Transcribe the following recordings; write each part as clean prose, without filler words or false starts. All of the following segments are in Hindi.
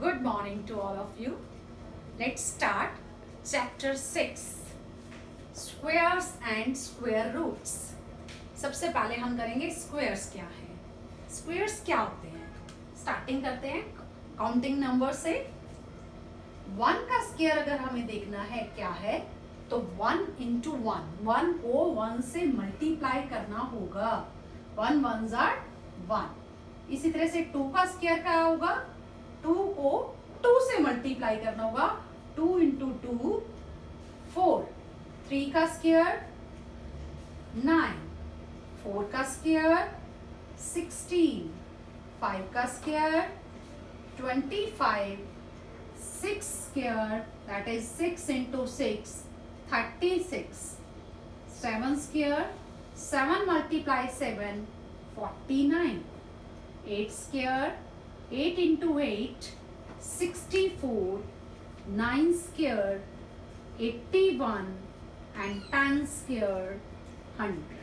Good morning to all of you. Let's start chapter 6 Squares and Square Roots. सबसे पहले हम करेंगे स्क्वेयर्स क्या है. स्क्वेयर्स क्या होते हैं. स्टार्टिंग करते हैं काउंटिंग नंबर से. 1 का स्क्वायर अगर हमें देखना है क्या है तो 1 इंटू 1 को 1 से मल्टीप्लाई करना होगा. 1 1s are 1. इसी तरह से 2 का स्क्वायर क्या होगा. 2 को 2 से मल्टीप्लाई करना होगा. 2 इंटू 2 4. 3 का स्क्वायर 9. 4 का स्क्वायर 16. 5 का square 25. 6 square that is 6 into 6 36. 7 square 7 multiply 7 49. 8 square 8 into 8 64. 9 square 81 and 10 square 100.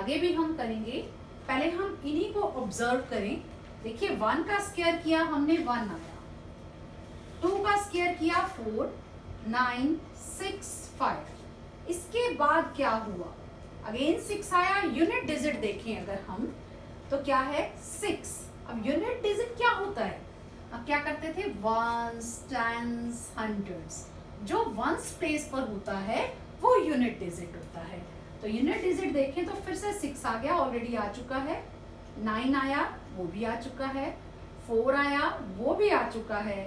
आगे भी हम करेंगे. पहले हम इन्हीं को ऑब्जर्व करें. देखिए 1 का स्क्वायर किया हमने 1 आया. 2 का स्क्वायर किया 4 9 6 5. इसके बाद क्या हुआ. अगेन 6 आया. यूनिट डिजिट देखें अगर हम तो क्या है 6. अब यूनिट डिजिट क्या होता है. अब क्या करते थे वंस टेंस हंड्रेड्स. जो वंस प्लेस पर होता है वो यूनिट डिजिट होता है. तो यूनिट डिजिट देखें तो फिर से 6 आ गया ऑलरेडी आ चुका है. 9 आया वो भी आ चुका है. 4 आया वो भी आ चुका है.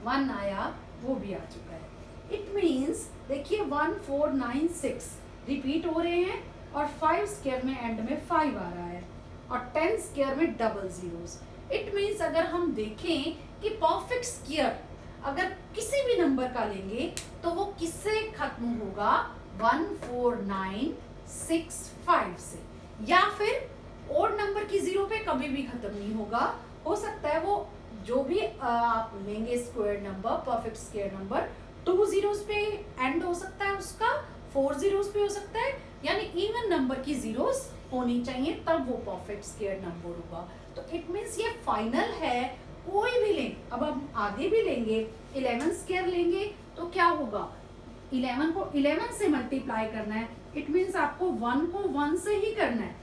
1 आया वो भी आ चुका है. इट मीन्स देखिए 1 4 9 6 रिपीट हो रहे हैं और 5 स्क्वायर में एंड में 5 आ रहा है और 10 स्क्वायर में डबल जीरोस. इट मीन्स अगर हम देखें कि परफेक्ट स्क्वायर अगर किसी भी नंबर का लेंगे तो वो किससे खत्म होगा 1 4 9 6 5 से. या फिर ओड नंबर की जीरो पे कभी भी खत्म नहीं होगा. हो सकता है वो जो भी आप लेंगे square number perfect square number 2 zeros पे एंड हो सकता है उसका. 4 जीरोस पे हो सकता है. यानी इवन नंबर की जीरोस होनी चाहिए तब वो परफेक्ट स्क्वायर नंबर होगा. तो इट मीन्स ये फाइनल है. कोई भी लें. अब हम आगे भी लेंगे 11 स्क्वायर लेंगे तो क्या होगा 11 को 11 से मल्टीप्लाई करना है. इट मीन्स आपको 1 को 1 से ही करना है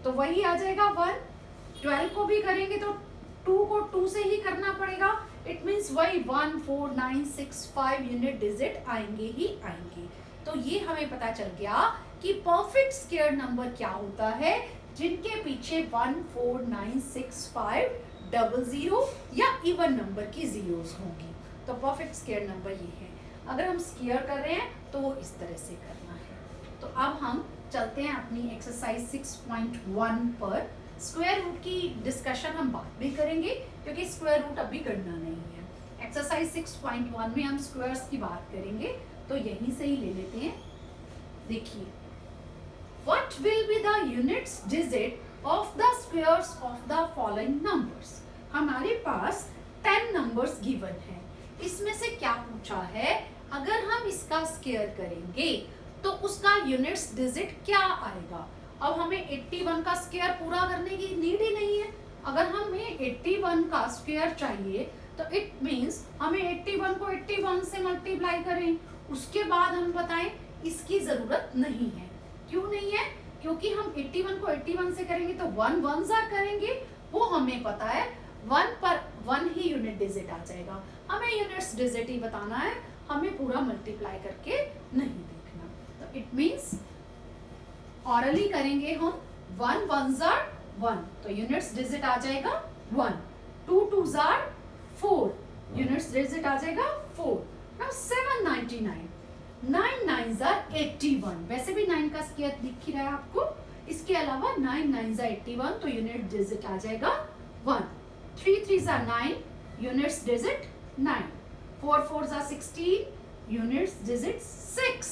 तो वही आ जाएगा 1. 12 को भी करेंगे तो 2 को 2 से ही करना पड़ेगा. इट मीन्स वही 1 4 9 6 5 यूनिट डिजिट आएंगे ही आएंगे. तो ये हमें पता चल गया कि परफेक्ट स्क्वायर नंबर क्या होता है जिनके पीछे 1 4 9 6 5 डबल जीरो या इवन नंबर की जीरोस होंगी. तो परफेक्ट स्क्वायर नंबर ये है. अगर हम स्क्वायर कर रहे हैं तो वो इस तरह से करना है. तो अब हम चलते हैं अपनी एक्सरसाइज 6.1 पर. स्क्वायर रूट की डिस्कशन हम बाद में करेंगे क्योंकि स्क्वायर रूट अभी करना नहीं है. एक्सरसाइज 6.1 में हम स्क्वायर्स की बात करेंगे तो यहीं से ही ले लेते हैं. देखिए What will be the units digit of the squares of the following numbers? हमारे पास 10 नंबर्स गिवन है. इसमें से क्या पूछा है अगर हम इसका स्क्वायर करेंगे तो उसका यूनिट्स डिजिट क्या आएगा. अब हमें 81 का स्क्वायर पूरा करने की नीड ही नहीं है. अगर हमें 81 का स्क्वायर चाहिए तो इट मीन्स हमें 81 को 81 से मल्टीप्लाई करें. उसके बाद हम बताएं इसकी जरूरत नहीं है. क्यों नहीं है. क्योंकि हम 81 को 81 से करेंगे तो 1 1s करेंगे. वो हमें पता है 1 पर 1 ही यूनिट डिजिट आ जाएगा. हमें यूनिट्स डिजिट ही बताना है. हमें पूरा मल्टीप्लाई करके नहीं देखना. तो इट मीन्स ऑरली करेंगे हम 1 1s 1 तो यूनिट्स डिजिट आ जाएगा 1. 2 2s 4 यूनिट्स डिजिट आ जाएगा 4. Now 799 9 9s 81. वैसे भी 9 का स्क्वायर दिख ही रहा है आपको. इसके अलावा 9 9s 81 तो यूनिट डिजिट आ जाएगा 1. 3 3s 9 units digit 9. 4 4s 16 units digit 6.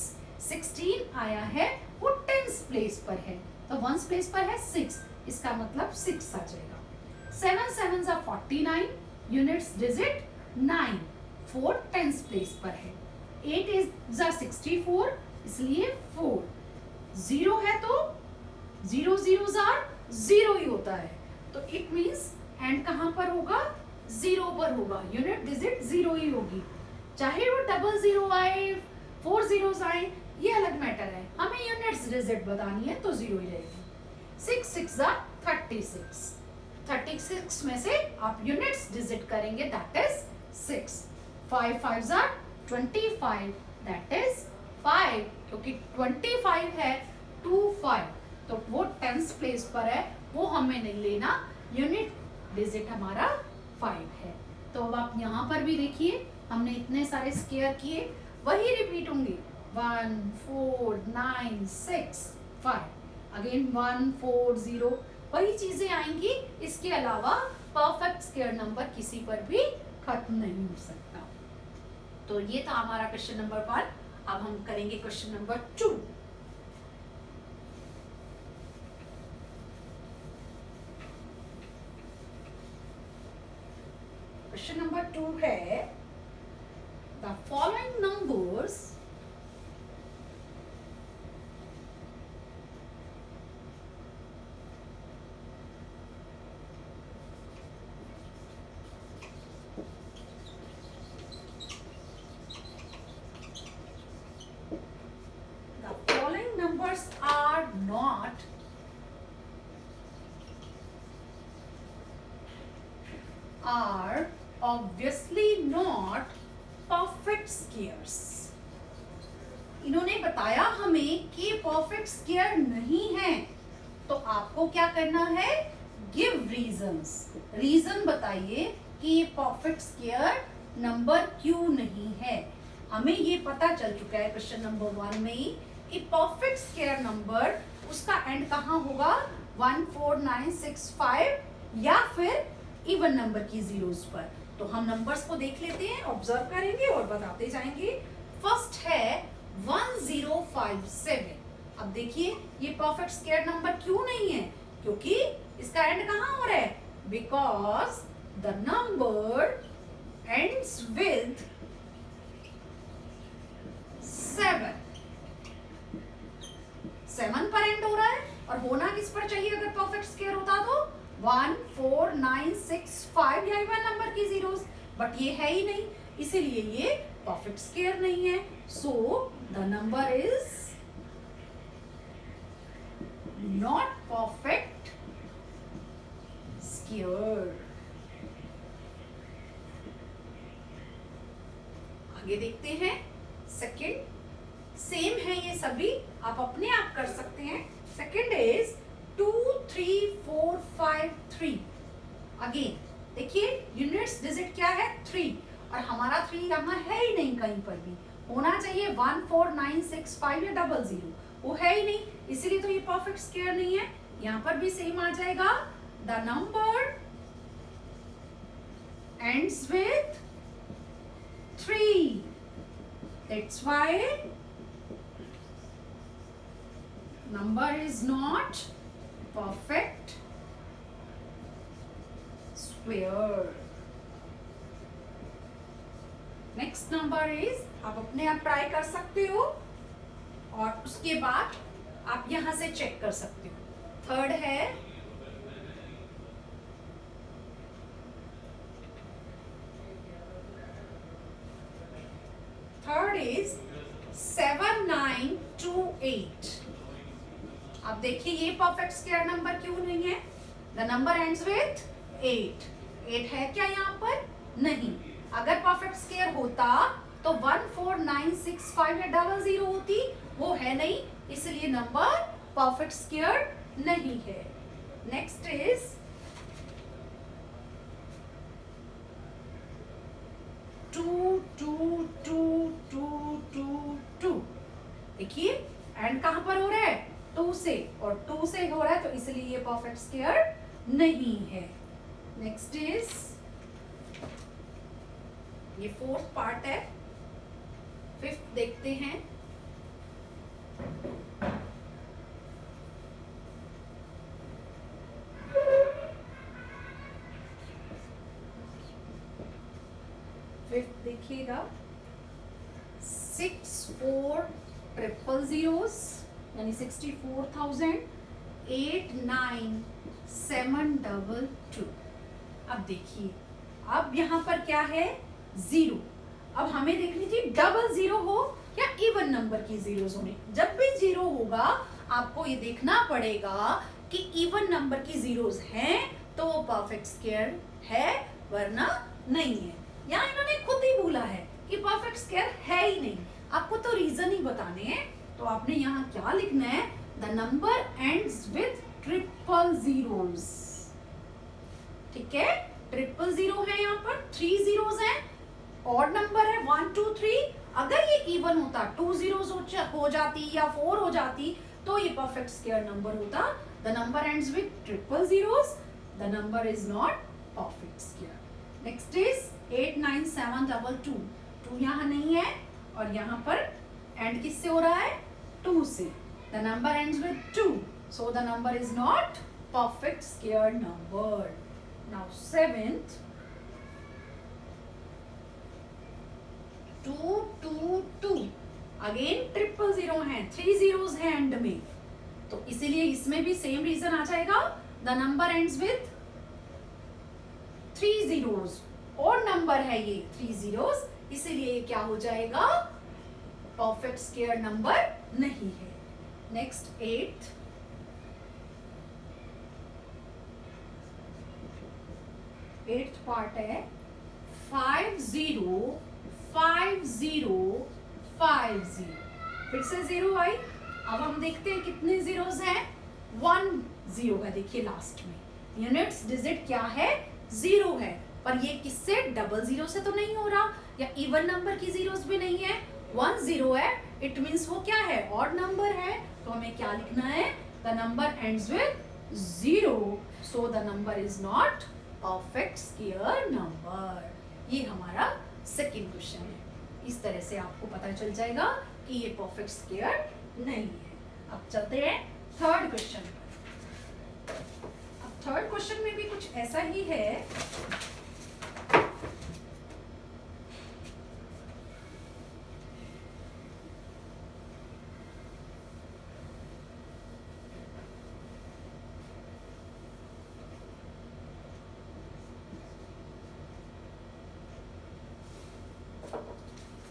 16 आया है वो 10th प्लेस पर है तो 1st प्लेस पर है 6. इसका मतलब 6 आ जाएगा. 7 7s 49 units digit 9. 4 10th place पर है. 8 is 64 इसलिए 4. 0 है तो 0 0s 0 ही होता है. तो इट मीन्स एंड कहां पर होगा जीरो पर होगा, यूनिट डिजिट जीरो ही होगी, चाहे वो डबल जीरो आए, 4 जीरोस आए, ये अलग मैटर है, हमें यूनिट्स डिजिट बतानी है तो जीरो ही रहेगी। 6 6 जा 36, 36 में से आप यूनिट्स डिजिट करेंगे, दैट इज 6। 5 5 जा 25, दैट इज 5, क्योंकि 25 है 25, तो वो टेंस प्लेस पर है, वो हमें नहीं लेना, यूनिट डिजिट हमारा 5 है। तो अब आप यहाँ पर भी देखिए, हमने इतने सारे स्क्वायर किए, वही रिपीट होंगे, 1 4 9 6 5, अगेन 1 4 0, वही चीजें आएंगी। इसके अलावा परफेक्ट स्क्वायर नंबर किसी पर भी खत्म नहीं हो सकता। तो ये था हमारा क्वेश्चन नंबर 1। अब हम करेंगे क्वेश्चन नंबर 2। क्वेश्चन नंबर 2 है, the following numbers are not are obviously not perfect squares। इन्होंने बताया हमें कि परफेक्ट स्क्वायर नहीं है, तो आपको क्या करना है, गिव रीजंस, रीजन बताइए कि ये परफेक्ट स्क्वायर नंबर क्यों नहीं है। हमें ये पता चल चुका है क्वेश्चन नंबर 1 में ही कि परफेक्ट स्क्वायर नंबर उसका एंड कहाँ होगा, 1 4 9 6 5 या फिर इवन नंबर की जीरोस पर। तो हम नंबर्स को देख लेते हैं, ऑब्जर्व करेंगे और बताते जाएंगे। फर्स्ट है 1057। अब देखिए ये परफेक्ट स्क्वायर नंबर क्यों नहीं है, क्योंकि इसका एंड कहाँ हो रहा है, because the number ends with 7 पर एंड हो रहा है, और होना किस पर चाहिए अगर परफेक्ट स्क्वायर होता तो 1 4 9 6 5 या इवन नंबर की जीरोस, बट ये है ही नहीं, इसीलिए ये परफेक्ट स्क्वायर नहीं है। So the number is not perfect square. आगे देखते हैं सेकंड, सेम है ये सभी, आप अपने आप कर सकते हैं। Second is 2 3 4 5 3। अगेन देखिए यूनिट्स डिजिट क्या है, 3, और हमारा 3 यहाँ है ही नहीं, कहीं पर भी होना चाहिए 1 4 9 6 5 या 00, वो है ही नहीं, इसीलिए तो ये परफेक्ट स्क्वायर नहीं है। यहाँ पर भी सेम आ जाएगा, the number ends with 3, that's why number is not perfect square। Next number is, आप अपने आप ट्राई कर सकते हो और उसके बाद आप यहां से चेक कर सकते हो। थर्ड है इज 7928। अब देखिए ये परफेक्ट स्क्वायर नंबर क्यों नहीं है, द नंबर एंड्स विथ 8। 8 है क्या यहाँ पर, नहीं। अगर परफेक्ट स्क्वायर होता तो 1 4 9 6 5 या 00 होती, वो है नहीं, इसलिए नंबर परफेक्ट स्क्वायर नहीं है। Next is 2 2 2 2 2 2। देखिए एंड कहां पर हो रहा है, 2 से, और 2 से हो रहा है, तो इसलिए ये परफेक्ट स्क्वायर नहीं है। नेक्स्ट इज, ये फोर्थ पार्ट है। फिफ्थ देखते हैं, फिफ्थ देखिएगा 64,000 यानी 64,89722। अब देखिए अब यहाँ पर क्या है 0। अब हमें देखनी थी डबल 0 हो या इवन नंबर की जीरोस होने। जब भी 0 होगा आपको ये देखना पड़ेगा कि इवन नंबर की जीरोस हैं तो वो परफेक्ट स्क्वायर है वरना नहीं है। यहाँ इन्होंने खुद ही बोला है कि परफेक्ट स्क्वायर है ही नहीं, आपको तो रीजन ही बताने हैं। तो आपने यहाँ क्या लिखना है, the number ends with triple zeros. ठीक है, ट्रिपल जीरो है, यहाँ पर 3 जीरोस हैं, ऑड नंबर है 1 2 3। अगर ये इवन होता 2 जीरोस हो जाती या 4 हो जाती तो ये परफेक्ट स्क्वायर नंबर होता। The number ends with triple zeros, the number is not perfect square. Next is 89722। 2 यहाँ नहीं है और यहाँ पर एंड किससे हो रहा है 2 से। The number ends with 2, so the number is not perfect square number. Now 7th 2 2 2, again triple zero है, 3 जीरोस है एंड में, तो इसीलिए इसमें भी सेम रीजन आ जाएगा। The number ends with 3 zeros, और नंबर है ये 3 जीरोस, इसीलिए ये क्या हो जाएगा परफेक्ट स्क्वायर नंबर नहीं है। नेक्स्ट 8th 8th पार्ट है 5 0 5 0 5 0। फिर से 0 आई। अब हम देखते हैं कितने जीरोस हैं, 1 0 है, देखिए लास्ट में यूनिट्स डिजिट क्या है 0 है, पर ये किससे डबल 0 से तो नहीं हो रहा या इवन नंबर की जीरोस भी नहीं है, 1 0 है, इट मींस वो क्या है ऑड नंबर है। तो हमें क्या लिखना है, the number ends with 0, so the number is not perfect square number. ये हमारा सेकंड क्वेश्चन है। इस तरह से आपको पता चल जाएगा कि ये परफेक्ट स्क्वायर नहीं है। अब चलते हैं थर्ड क्वेश्चन पर। अब थर्ड क्वेश्चन में भी कुछ ऐसा ही है।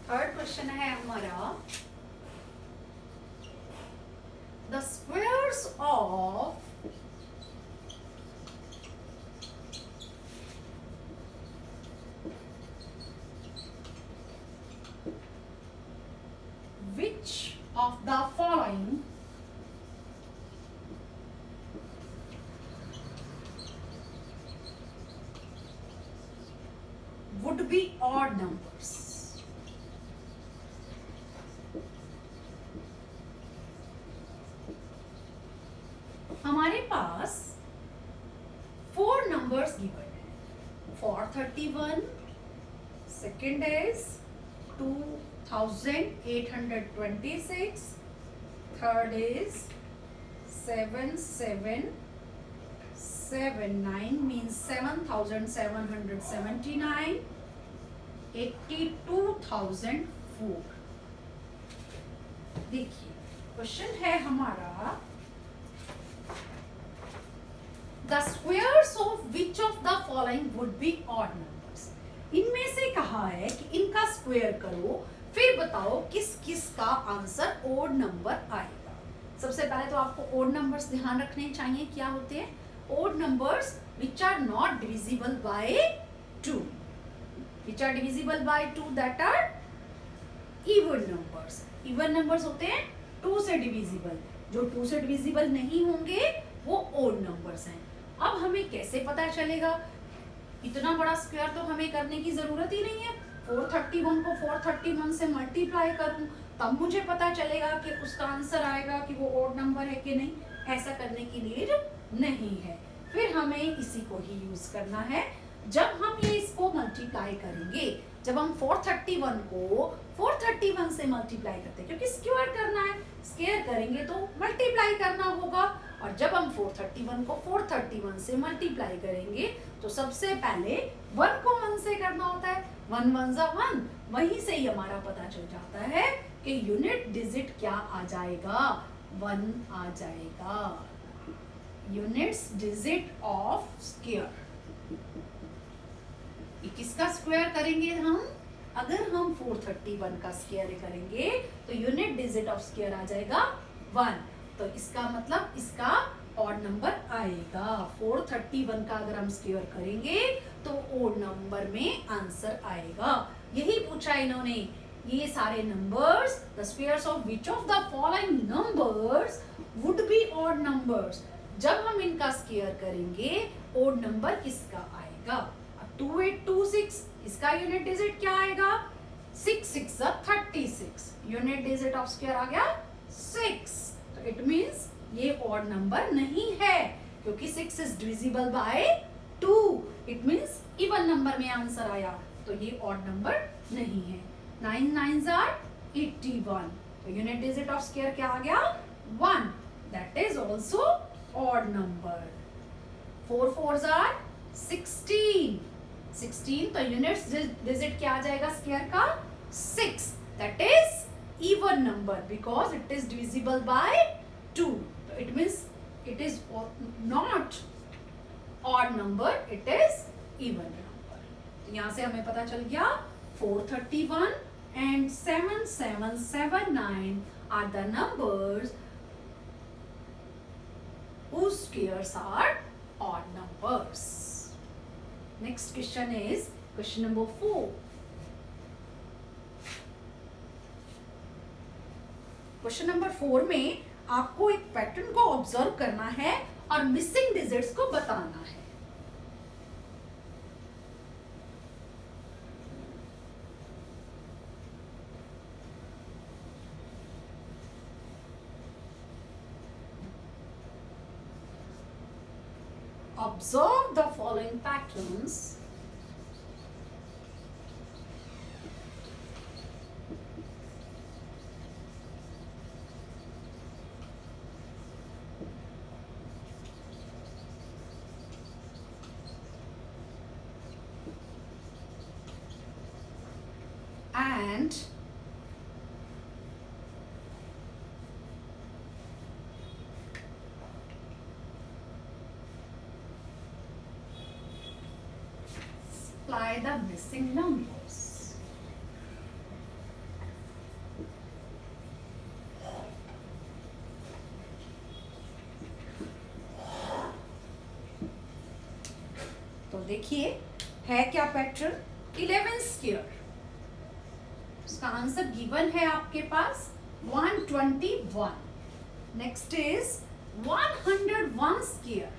थर्ड क्वेश्चन है हमारा, the squares of which of the following would be odd numbers। हमारे पास 4 नंबर्स गिवन है, 431, second is 2826, third is 7779 means 7779, 82,004। देखिए क्वेश्चन है हमारा, The squares of which of the following would be odd numbers। इनमें से कहा है कि इनका स्क्वायर करो, फिर बताओ किस किस का आंसर ओड नंबर आएगा। सबसे पहले तो आपको ओड नंबर्स ध्यान रखने चाहिए, क्या होते हैं odd numbers, which are not divisible by 2, which are divisible by 2 that are even numbers. Even numbers होते हैं 2 से डिविजिबल, जो 2 से डिविजिबल नहीं होंगे वो ओड नंबर्स हैं। अब हमें कैसे पता चलेगा, इतना बड़ा स्क्वायर तो हमें करने की जरूरत ही नहीं है, 431 को 431 से मल्टीप्लाई करूं तब मुझे पता चलेगा कि उसका आंसर आएगा कि वो ओड नंबर है कि नहीं। ऐसा करने की नीड नहीं है, फिर हमें इसी को ही यूज करना है। जब हम ये इसको मल्टीप्लाई करेंगे, जब हम 431 को 431 से मल्टीप्लाई करते हैं, क्योंकि स्क्वायर करना है, स्क्वायर करेंगे तो मल्टीप्लाई करना होगा, और जब हम 431 को 431 से मल्टीप्लाई करेंगे तो सबसे पहले 1 को 1 से करना होता है, 1 1 जा 1, वहीं से ही हमारा पता चल जाता है कि यूनिट डिजिट क्या आ जाएगा, 1 आ जाएगा। यूनिट्स डिजिट ऑफ स्क्वायर, कि किसका स्क्वायर करेंगे हम? अगर हम 431 का स्क्वायर करेंगे तो यूनिट डिजिट ऑफ स्क्वायर आ जाएगा 1। तो इसका मतलब इसका ऑड नंबर आएगा। 431 का अगर हम स्क्वायर करेंगे तो ऑड नंबर में आंसर आएगा। यही पूछा इन्होंने। ये सारे numbers, the squares of which of the following numbers would be odd numbers. जब हम इनका स्क्वायर करेंगे ऑड नंबर किसका आएगा? 2826 इसका यूनिट डिजिट क्या आएगा? 6 6 36। यूनिट डिजिट ऑफ स्क्वायर आ गया 6। तो इट मींस ये ऑड नंबर नहीं है क्योंकि 6 is divisible by 2। It means even number में आंसर आया, तो ये ऑड नंबर नहीं है। 9 9s are 81। तो यूनिट डिजिट ऑफ स्क्वायर क्या आ गया? 1। That is also odd number. 4 4s are 16। 16 तो यूनिट डिजिट क्या आ जाएगा स्क्वायर का? 6। That is even number because it is divisible by 2। तो it means it is not odd number, it is even number. तो यहां से हमें पता चल गया 431 and 7779 are the numbers whose squares are odd numbers. Next question is question number 4. Question number 4 में आपको एक पैटर्न को ऑब्जर्व करना है और मिसिंग डिजिट्स को बताना है। Observe the following patterns. And supply the missing numbers. तो देखिए है क्या पैटर्न? 11 स्क्वायर। उसका आंसर गिवन है आपके पास 121। Next is 101 square,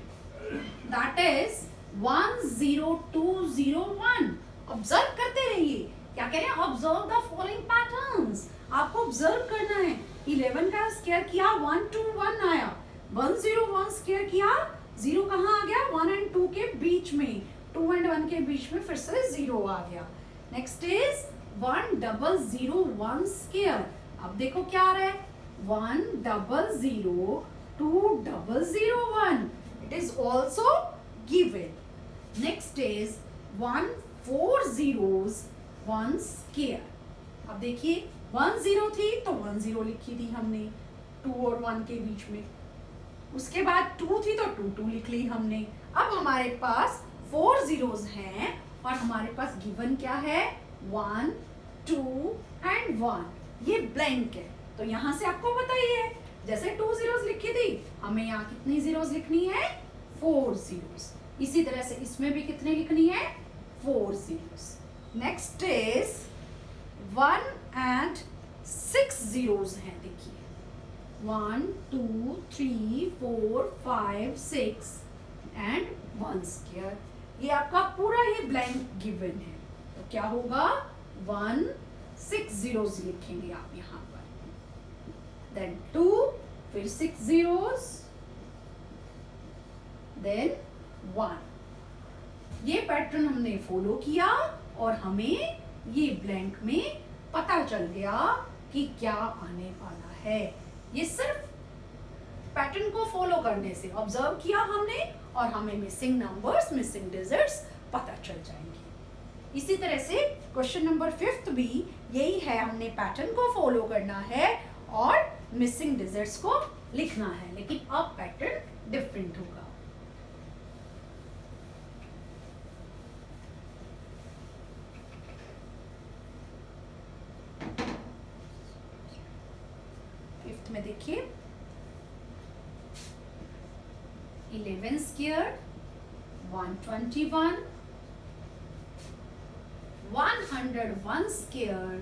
that is 10201। Observe करते रहिए। क्या कह रहे हैं? Observe the following patterns. आपको ऑब्जर्व करना है। 11 का स्क्वायर किया 121 आया। 101 स्क्वायर किया, 0 कहाँ आ गया? 1 and 2 के बीच में, 2 and 1 के बीच में फिर से 0 आ गया। Next is 1001 square. अब देखो क्या आ रहा है? 100201। It is also given. Next is 1401 square. अब देखिए 10 थी तो 10 लिखी थी हमने 2 और 1 के बीच में। उसके बाद 2 थी तो 2 लिख ली हमने। अब हमारे पास 4 zeros हैं और हमारे पास गिवन क्या है? 1 2 and 1। ये ब्लैंक है, तो यहां से आपको बताइए, जैसे 2 zeros लिखी थी, हमें यहाँ कितनी zeros लिखनी है? 4 zeros। इसी तरह से इसमें भी कितनी लिखनी है? 4 zeros। Next is 1 and 6 zeros हैं। देखिए 1 2 3 4 5 6 and 1 स्क्वायर। ये आपका पूरा ही ब्लैंक गिवन है, तो क्या होगा? 1 6 zeros लिखेंगे आप यहाँ पर, देन 2, फिर 6 zeros, देन 1। ये पैटर्न हमने फॉलो किया और हमें ये ब्लैंक में पता चल गया कि क्या आने वाला है। ये सिर्फ पैटर्न को फॉलो करने से ऑब्जर्व किया हमने और हमें मिसिंग नंबर्स, मिसिंग डिजिट्स पता चल जाएंगे। इसी तरह से क्वेश्चन नंबर 5 भी यही है, हमने पैटर्न को फॉलो करना है और मिसिंग डिजिट्स को लिखना है, लेकिन अब पैटर्न डिफरेंट होगा। हाथ में देखिए 11 square 121, 101 square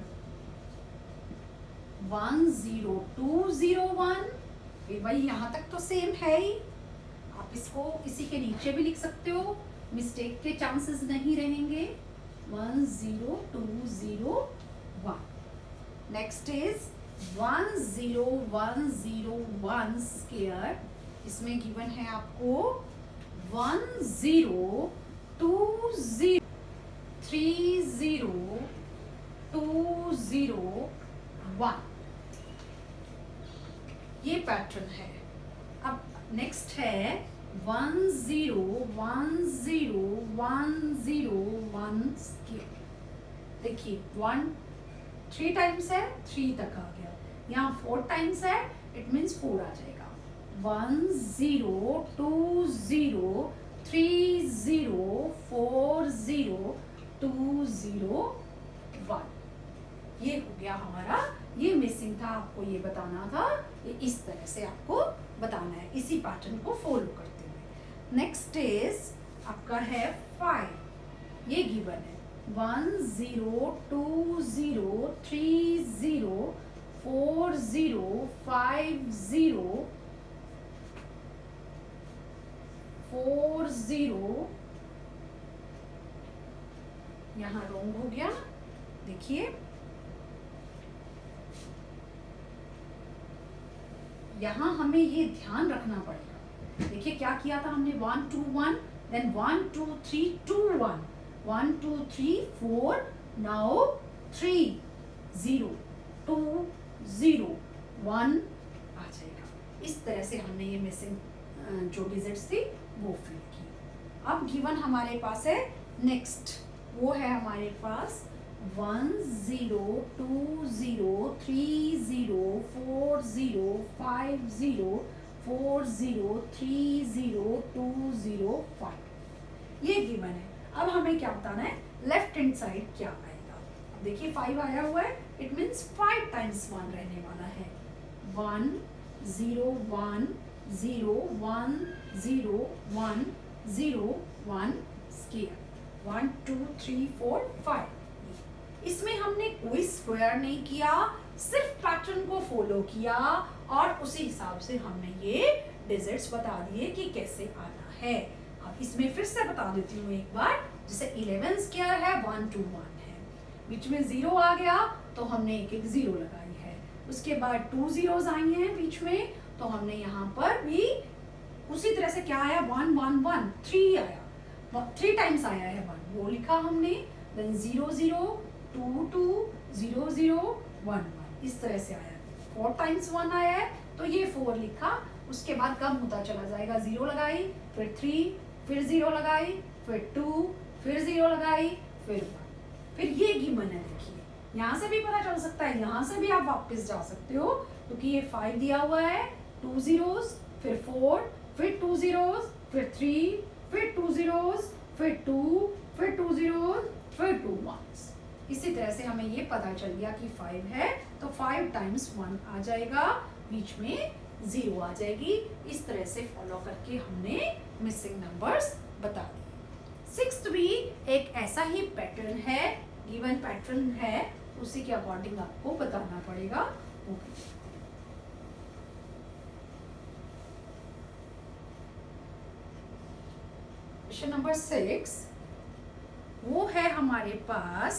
10201। वही यहाँ तक तो सेम है ही, आप इसको इसी के नीचे भी लिख सकते हो, मिस्टेक के चांसेस नहीं रहेंगे। 10201। नेक्स्ट इज 10101 स्क्वायर, इसमें गिवन है आपको 102030201, ये पैटर्न है। अब नेक्स्ट है 1010101 स्क्वायर। देखिए 1 3 टाइम्स है, 3 तक आ गया, यहाँ 4 टाइम्स है, इट मीन्स 4 आ जाएगा। 10203040201, ये हो गया हमारा। ये मिसिंग था, आपको ये बताना था, ये इस तरह से आपको बताना है, इसी पैटर्न को फॉलो करते हुए। नेक्स्ट इज आपका है 5, ये गिवन है 10203040404, यहाँ रॉन्ग हो गया, देखिए यहाँ हमें ये ध्यान रखना पड़ेगा। देखिए क्या किया था हमने, 1 2 1, देन 1 2 3 2 1, 1 2 3 4, नाउ 3 0 2 0 1 आ जाएगा। इस तरह से हमने ये मिसिंग जो डिजिट्स थी वो फिल की। अब गिवन हमारे पास है नेक्स्ट, वो है हमारे पास 102030404030205, ये गिवन है। अब हमें क्या बताना है, लेफ्ट हैंड साइड क्या आएगा। अब देखिए 5 आया हुआ है, इट मीन्स 5 टाइम्स 1 रहने वाला है। 1 0 1 0 1 0 1 0 1 स्क्वायर 1 2 3 4 5। इसमें हमने कोई स्क्वायर नहीं किया, सिर्फ पैटर्न को फॉलो किया और उसी हिसाब से हमने ये डिजिट्स बता दिए कि कैसे आना है। अब इसमें फिर से बता देती हूँ एक बार, जैसे 11 स्क्वायर है 1 2 1 है, बीच में 0 आ गया तो हमने एक एक 0 लगाई है, उसके बाद 2 zeros आई हैं बीच में, तो हमने यहाँ पर भी उसी तरह से क्या आया 1 1 1 3 आया, 3 टाइम्स आया है 1, वो लिखा हमने, देन 0 0 2 2 0 0 1 1, इस तरह से आया। 4 टाइम्स 1 आया है तो ये 4 लिखा, उसके बाद कम होता चला जाएगा, 0 लगाई, फिर 3, फिर 0 लगाई, फिर 2, फिर 0 लगाई, फिर 1, फिर ये गिवन है। देखिए यहाँ से भी पता चल सकता है, यहाँ से भी आप वापस जा सकते हो, क्योंकि ये 5 दिया हुआ है, 2 zeros, फिर 4, फिर 2 zeros, फिर 3, फिर 2 zeros, फिर 2, फिर 2 zeros, फिर 2 ones। इसी तरह से हमें ये पता चल गया कि 5 है तो 5 टाइम्स 1 आ जाएगा, बीच में 0 आ जाएगी। इस तरह से फॉलो करके हमने मिसिंग नंबर्स बता दिए। 6th भी एक ऐसा ही पैटर्न है, गिवन पैटर्न है, उसी के अकॉर्डिंग आपको बताना पड़ेगा। क्वेश्चन नंबर 6 वो है हमारे पास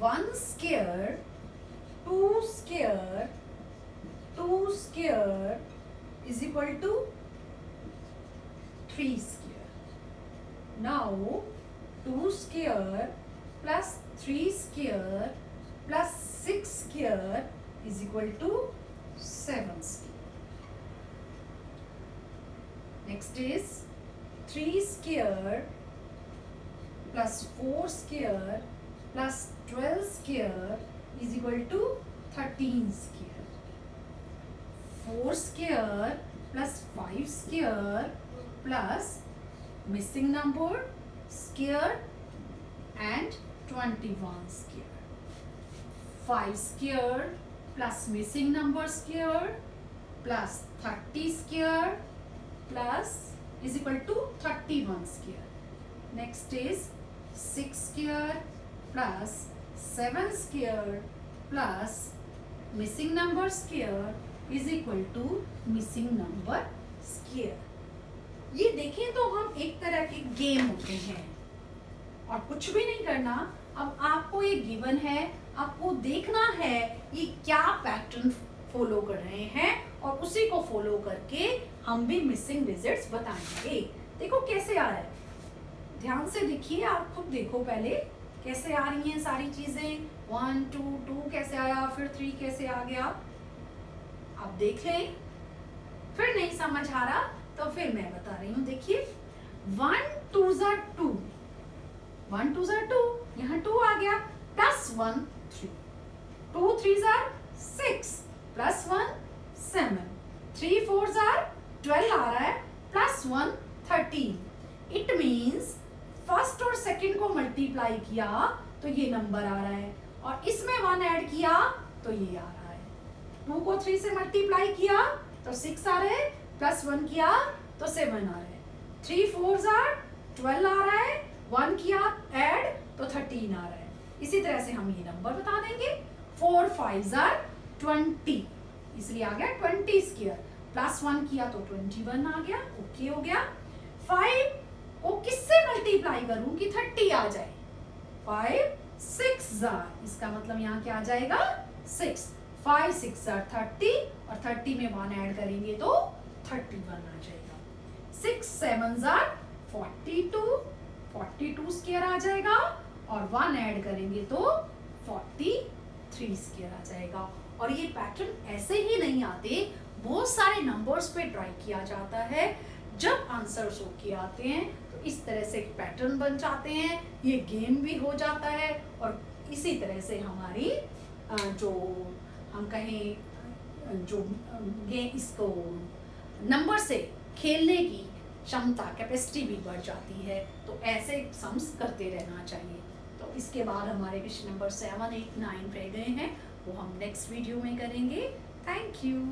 1 square 2 square 2 square is equal to 3 square. Now 2 square plus 3 square plus 6 square is equal to 7 square. Next is 3 square plus 4 square plus 12 square is equal to 13 square. 4 square plus 5 square plus missing number square and 21 square. 5 square plus missing number square plus 30 square plus is equal to 31 square. Next is 6 square plus 7 square plus missing number square is equal to missing number square. ये देखें तो हम एक तरह के गेम होते हैं और कुछ भी नहीं करना। अब आपको ये गिवन है, आपको देखना है ये क्या पैटर्न फॉलो कर रहे हैं और उसी को फॉलो करके हम भी मिसिंग डिजिट्स बताएंगे। देखो कैसे आ रहा है, ध्यान से देखिए, आप खुद देखो पहले कैसे आ रही हैं सारी चीजें। 1 2 2 कैसे आया, फिर 3 कैसे आ गया, आप देख लें। फिर नहीं समझ आ रहा तो फिर मैं बता रही हूँ, देखिए 1 2 2, 1 2 2, यहाँ 2 आ गया, प्लस 1 3, 2 3 6, प्लस 1 7, 3 4 12 आ रहा है, प्लस 1 13। इट मीन्स फर्स्ट और सेकंड को मल्टीप्लाई किया तो ये नंबर आ रहा है और इसमें 1 ऐड किया तो ये आ रहा है। 2 को 3 से मल्टीप्लाई किया तो 6 आ रहे हैं, प्लस 1 किया तो 7 आ रहा है, 3 4 12 आ रहा है, 1 किया ऐड तो 13 आ रहा है। इसी तरह से हम ये नंबर बता देंगे। 4 5 20, इसलिए आ गया 20 स्क्वायर, प्लस 1 किया तो 21 आ गया, ओके हो गया। 5 को किससे मल्टीप्लाई करूं कि 30 आ जाए, 5 6 इसका मतलब यहाँ क्या आ जाएगा 6, 5 6 30 और 30 में 1 ऐड करेंगे तो 31 आ जाएगा। 6 7 42, 42 स्क्वायर आ जाएगा और 1 ऐड करेंगे तो 43 स्क्वायर आ जाएगा। और ये पैटर्न ऐसे ही नहीं आते, बहुत सारे नंबर्स पे ट्राई किया जाता है। जब आंसर्स होके आते हैं तो इस तरह से पैटर्न बन जाते हैं, ये गेम भी हो जाता है और इसी तरह से हमारी जो हम कहें जो गेम इसको नंबर से खेलने की क्षमता कैपेसिटी भी बढ़ जाती है। तो ऐसे सम्स करते रहना चाहिए। तो इसके बाद हमारे क्वेश्चन नंबर 7 8 9 रह गए हैं, वो हम नेक्स्ट वीडियो में करेंगे। Thank you.